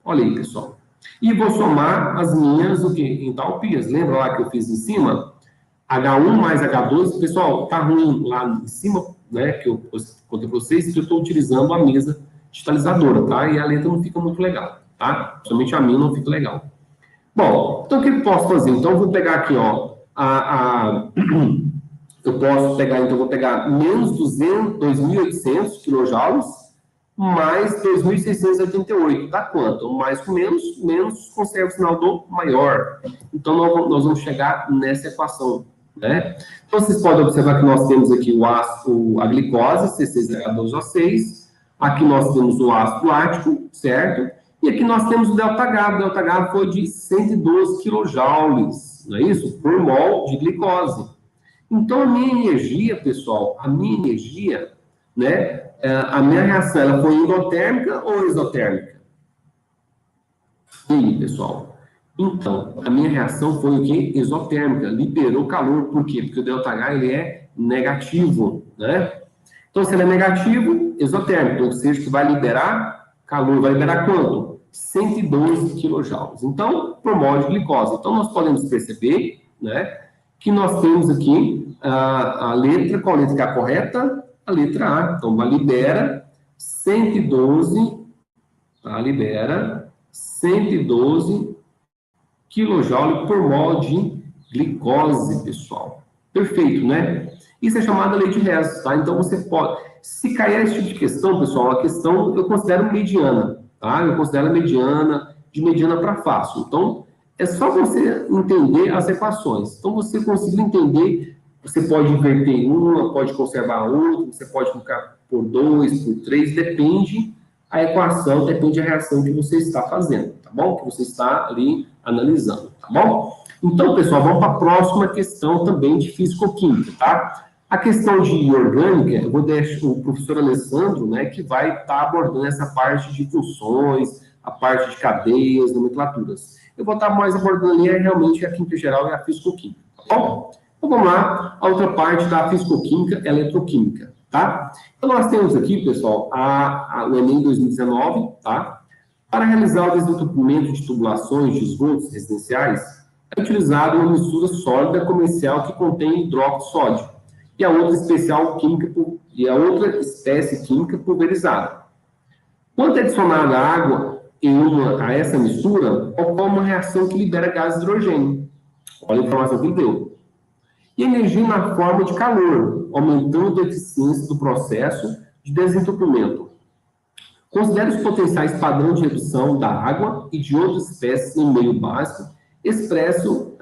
Olha aí, pessoal. E vou somar as minhas entalpias. Lembra lá que eu fiz em cima? H1 mais H2. Pessoal, tá ruim lá em cima, né? Que eu contei para vocês, que eu estou utilizando a mesa digitalizadora, tá? E a letra não fica muito legal, tá? Somente a minha não fica legal. Bom, então o que eu posso fazer? Então eu vou pegar aqui, ó, eu posso pegar, então eu vou pegar menos 2.800 kJ mais 2.688, dá quanto? Mais com menos conserva o sinal do maior. Então, nós vamos chegar nessa equação, né? Então, vocês podem observar que nós temos aqui a glicose, C6H12O6, aqui nós temos o ácido lático, certo? E aqui nós temos o ΔH. O ΔH foi de 112 kJ, não é isso? Por mol de glicose. Então, a minha energia, pessoal, né? A minha reação, ela foi endotérmica ou exotérmica? E aí, pessoal? Então, a minha reação foi o quê? Exotérmica, liberou calor. Por quê? Porque o ΔH, ele é negativo, né? Então, se ele é negativo, exotérmico, ou seja, que vai liberar calor. Vai liberar quanto? 112 kJ. Então, por mol de glicose. Então, nós podemos perceber, né, que nós temos aqui a letra, qual letra que é a correta? A letra A. Então, libera 112, tá? Libera 112 kJ por mol de glicose, pessoal. Perfeito, né? Isso é chamada lei de Hess, tá? Então, você pode... Se cair esse tipo de questão, pessoal, a questão eu considero mediana, tá? Eu considero mediana, de mediana para fácil. Então, é só você entender as equações. Então, você conseguir entender... Você pode inverter uma, pode conservar a outra, você pode colocar por 2, por 3, depende a equação, depende a reação que você está fazendo, tá bom? Que você está ali analisando, tá bom? Então, pessoal, vamos para a próxima questão também de físico-química, tá? A questão de orgânica, eu vou deixar o professor Alessandro, né, que vai estar abordando essa parte de funções, a parte de cadeias, nomenclaturas. Eu vou estar mais abordando ali realmente a química geral e a físico-química, tá bom? Então, vamos lá, a outra parte da fisicoquímica, eletroquímica, tá? Então, nós temos aqui, pessoal, o Enem 2019, tá? Para realizar o desentupimento de tubulações de esgotos residenciais, é utilizada uma mistura sólida comercial que contém hidróxido de sódio e a outra espécie química pulverizada. Quando adicionada água a essa mistura, ocorre uma reação que libera gás de hidrogênio. Olha a informação que ele deu. E energia na forma de calor, aumentando a eficiência do processo de desentupimento. Considere os potenciais padrão de redução da água e de outras espécies em meio básico expresso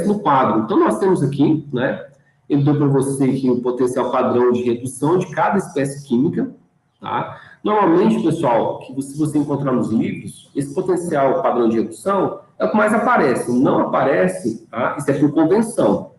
no quadro. Então, nós temos aqui, né, ele deu para você aqui o potencial padrão de redução de cada espécie química, tá? Normalmente, pessoal, se você encontrar nos livros, esse potencial padrão de redução é o que mais aparece. Não aparece, tá? Isso é por convenção.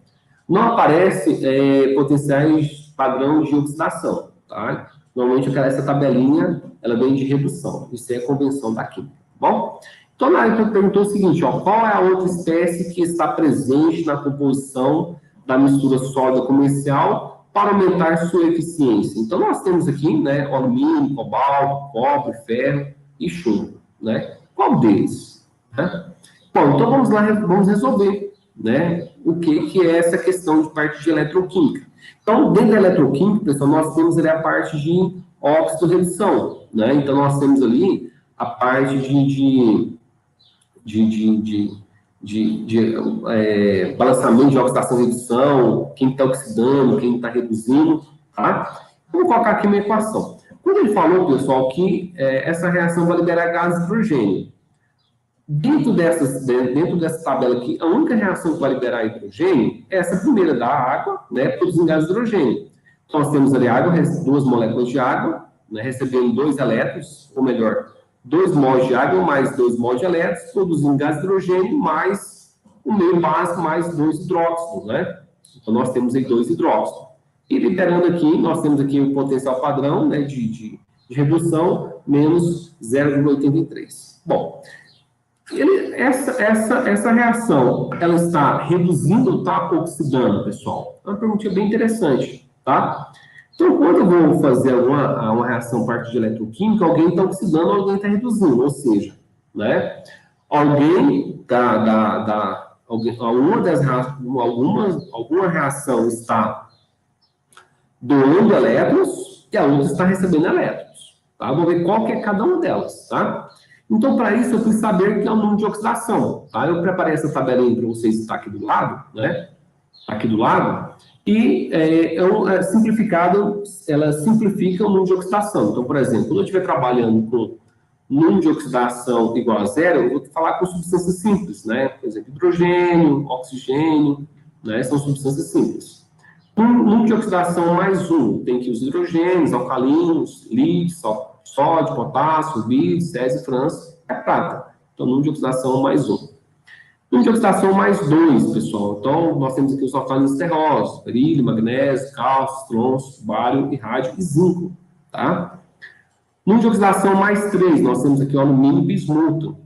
Não aparece potenciais padrão de oxidação, tá? Normalmente, essa tabelinha, ela vem de redução. Isso é a convenção da química, tá bom? Então, na área perguntou o seguinte, ó, qual é a outra espécie que está presente na composição da mistura sólida comercial para aumentar sua eficiência? Então, nós temos aqui, né, alumínio, cobalto, cobre, ferro e chumbo, né? Qual deles? Né? Bom, então vamos lá, vamos resolver, né, o que é essa questão de parte de eletroquímica. Então, dentro da eletroquímica, pessoal, nós temos ali a parte de óxido-redução, né? Então, nós temos ali a parte balançamento de oxidação e redução, quem está oxidando, quem está reduzindo, tá? Vamos colocar aqui uma equação. Quando ele falou, pessoal, que essa reação vai liberar gás de hidrogênio, dentro dessa tabela aqui, a única reação que vai liberar hidrogênio é essa primeira da água, né, produzindo gás de hidrogênio. Então, nós temos ali água, 2 moléculas de água, né, recebendo 2 elétrons, ou melhor, 2 mols de água mais 2 mols de elétrons, produzindo gás de hidrogênio mais o meio básico mais 2 hidróxidos, né? Então, nós temos aí 2 hidróxidos. E liberando aqui, nós temos aqui o potencial padrão, né, de redução, menos 0,83. Bom, essa reação, ela está reduzindo ou está oxidando, pessoal? É uma perguntinha bem interessante, tá? Então, quando eu vou fazer uma reação a partir de eletroquímica, alguém está oxidando, alguém está reduzindo, ou seja, né, alguma reação está doando elétrons e a outra está recebendo elétrons, tá? Vou ver qual que é cada uma delas, tá? Então, para isso, eu preciso saber que é o número de oxidação, tá? Eu preparei essa tabelinha para vocês, está aqui do lado, né? Aqui do lado. E ela simplifica o número de oxidação. Então, por exemplo, quando eu estiver trabalhando com número de oxidação igual a 0, eu vou falar com substâncias simples, né? Por exemplo, hidrogênio, oxigênio, né? São substâncias simples. Número de oxidação mais 1, tem aqui os hidrogênios, alcalinos, lítio, sódio, potássio, vídeo, césio, frança, é prata. Então, número de oxidação mais 1. Número de oxidação mais 2, pessoal. Então, nós temos aqui os alcalinos terrosos, berílio, magnésio, cálcio, estrôncio, bário e rádio e zinco, tá? Número de oxidação mais 3, nós temos aqui o alumínio e bismuto.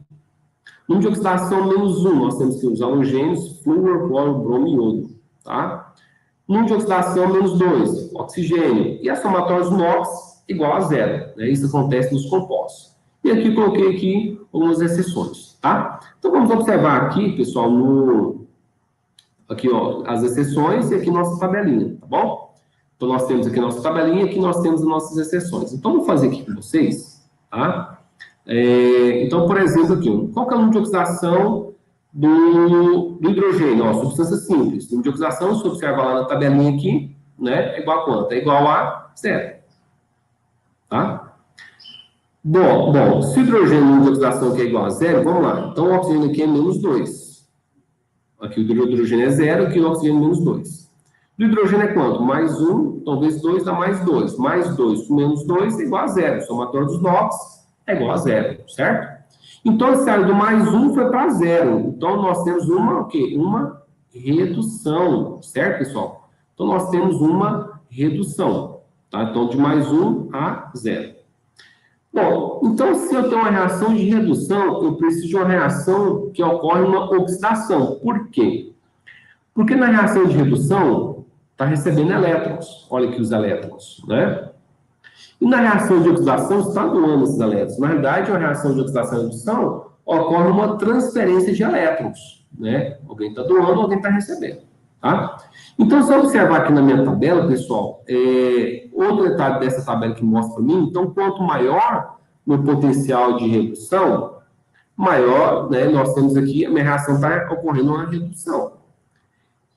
Número de oxidação menos 1, nós temos aqui os halogênios, flúor, cloro, bromo e iodo, tá? Número de oxidação menos 2, oxigênio. E a somatória dos NOx igual a 0, né? Isso acontece nos compostos. E aqui coloquei aqui algumas exceções, tá? Então, vamos observar aqui, pessoal, aqui, ó, as exceções e aqui nossa tabelinha, tá bom? Então, nós temos aqui nossa tabelinha e aqui nós temos as nossas exceções. Então, vou fazer aqui com vocês, tá? Então, por exemplo, aqui, qual que é o número de oxidação do hidrogênio? Ó, substância simples. O número de oxidação, se observar lá na tabelinha aqui, né, é igual a quanto? É igual a 0. Tá? Bom, se o hidrogênio de oxidação aqui é igual a 0, vamos lá. Então, o oxigênio aqui é menos 2. Aqui o hidrogênio é 0, aqui o oxigênio é menos 2. Do hidrogênio é quanto? Mais 1, então vezes 2 dá mais 2. Mais 2 com menos 2 é igual a 0. O somatório dos NOx é igual a 0, certo? Então, esse área do mais 1 foi para 0. Então, nós temos o quê? Uma redução, certo, pessoal? Então, nós temos uma redução, tá? Então, de mais 1 a 0. Bom, então, se eu tenho uma reação de redução, eu preciso de uma reação que ocorre uma oxidação. Por quê? Porque na reação de redução, está recebendo elétrons. Olha aqui os elétrons, né? E na reação de oxidação, está doando esses elétrons. Na realidade, a reação de oxidação e redução ocorre uma transferência de elétrons, né? Alguém está doando, alguém está recebendo, tá? Então, se eu observar aqui na minha tabela, pessoal, outro detalhe dessa tabela que mostra para mim, então, quanto maior meu potencial de redução, maior, né, nós temos aqui, a minha reação está ocorrendo uma redução.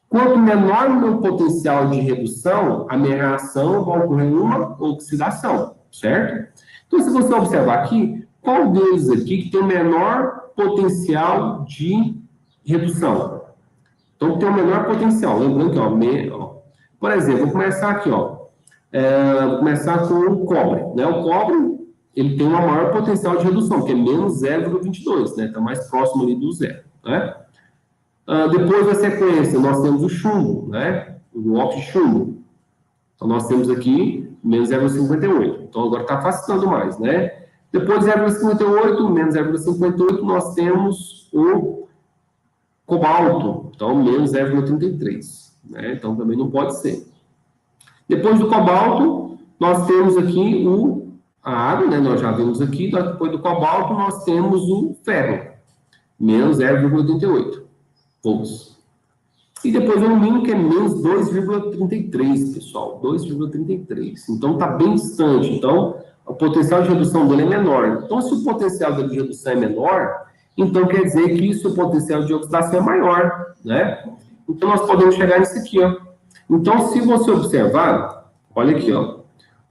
Quanto menor o meu potencial de redução, a minha reação vai ocorrer uma oxidação, certo? Então, se você observar aqui, qual deles aqui que tem o menor potencial de redução? Então, tem o menor potencial. Lembrando que, por exemplo, vou começar aqui, vou começar com o cobre, né? O cobre, ele tem um maior potencial de redução, que é menos 0,22, né? Está mais próximo ali do zero, né? Depois da sequência, nós temos o chumbo, né? O óxido de chumbo. Então, nós temos aqui menos 0,58. Então, agora está afastando mais, né? Depois de 0,58, menos 0,58, nós temos o cobalto. Então, menos 0,33. Né? Então, também não pode ser. Depois do cobalto, nós temos aqui a água, né? Nós já vimos aqui. Depois do cobalto, nós temos o ferro. Menos 0,88 volts. E depois o alumínio, que é menos 2,33, pessoal. 2,33. Então, está bem distante. Então, o potencial de redução dele é menor. Então, se o potencial dele de redução é menor, então quer dizer que o potencial de oxidação é maior, né? Então, nós podemos chegar nisso aqui, ó. Então, se você observar, olha aqui, ó.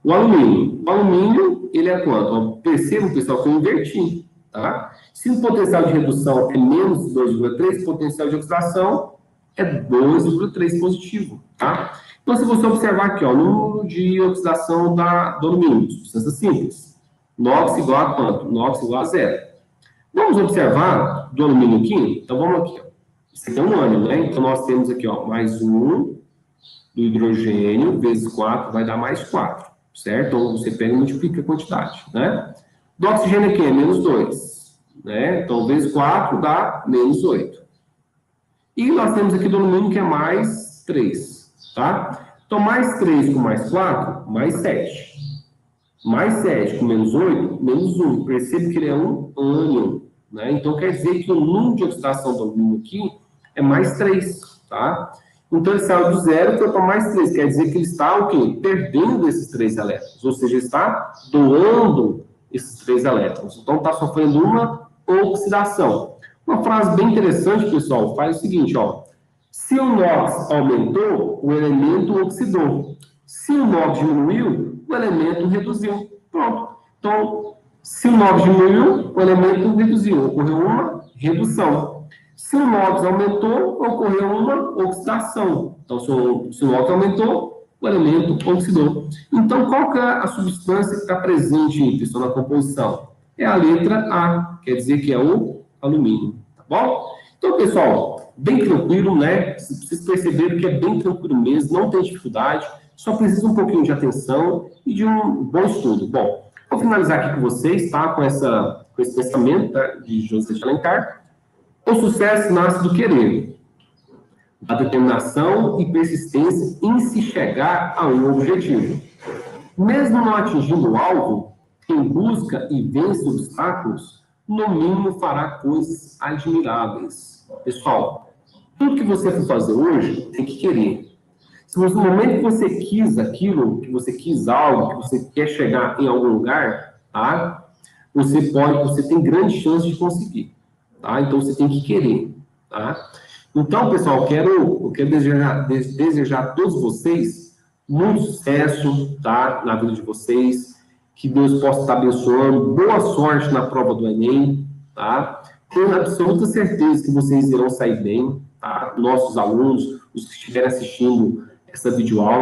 O alumínio, ele é quanto? Ó, percebam, pessoal, que eu inverti, tá? Se o potencial de redução é menos 2,3, o potencial de oxidação é 2,3 positivo, tá? Então, se você observar aqui, ó, o número de oxidação do alumínio, substância simples, NOx igual a quanto? NOx igual a 0. Vamos observar do alumínio aqui? Então, vamos aqui, ó. Isso aqui é um ânion, né? Então, nós temos aqui, ó, mais 1 do hidrogênio, vezes 4, vai dar mais 4, certo? Então, você pega e multiplica a quantidade, né? Do oxigênio aqui é menos 2, né? Então, vezes 4 dá menos 8. E nós temos aqui do alumínio que é mais 3, tá? Então, mais 3 com mais 4, mais 7. Mais 7 com menos 8, menos 1. Percebe que ele é um ânion, né? Então, quer dizer que o número de oxidação do alumínio aqui é mais 3, tá? Então, ele saiu do 0 e foi para mais 3. Quer dizer que ele está, o quê? Perdendo esses 3 elétrons. Ou seja, está doando esses 3 elétrons. Então, está sofrendo uma oxidação. Uma frase bem interessante, pessoal, faz o seguinte, ó. Se o NOx aumentou, o elemento oxidou. Se o NOx diminuiu, o elemento reduziu. Pronto. Então, se o NOx diminuiu, o elemento reduziu. Ocorreu uma redução. Se o NOx aumentou, ocorreu uma oxidação. Então, se o NOx aumentou, o elemento oxidou. Então, qual que é a substância que está presente, pessoal, na composição? É a letra A, quer dizer que é o alumínio, tá bom? Então, pessoal, bem tranquilo, né? Vocês perceberam que é bem tranquilo mesmo, não tem dificuldade, só precisa um pouquinho de atenção e de um bom estudo. Bom, vou finalizar aqui com vocês, tá? Com esse pensamento, tá? De José de Alencar. O sucesso nasce do querer, da determinação e persistência em se chegar a um objetivo. Mesmo não atingindo o alvo, quem busca e vence obstáculos, no mínimo fará coisas admiráveis. Pessoal, tudo que você for fazer hoje, tem que querer. Se no momento que você quis aquilo, que você quis algo, que você quer chegar em algum lugar, tá? Você tem grande chance de conseguir, tá? Então, você tem que querer, tá? Então, pessoal, eu quero desejar a todos vocês muito sucesso, tá? Na vida de vocês. Que Deus possa estar abençoando. Boa sorte na prova do Enem, tá? Tenho absoluta certeza que vocês irão sair bem, tá? Nossos alunos, os que estiverem assistindo essa videoaula.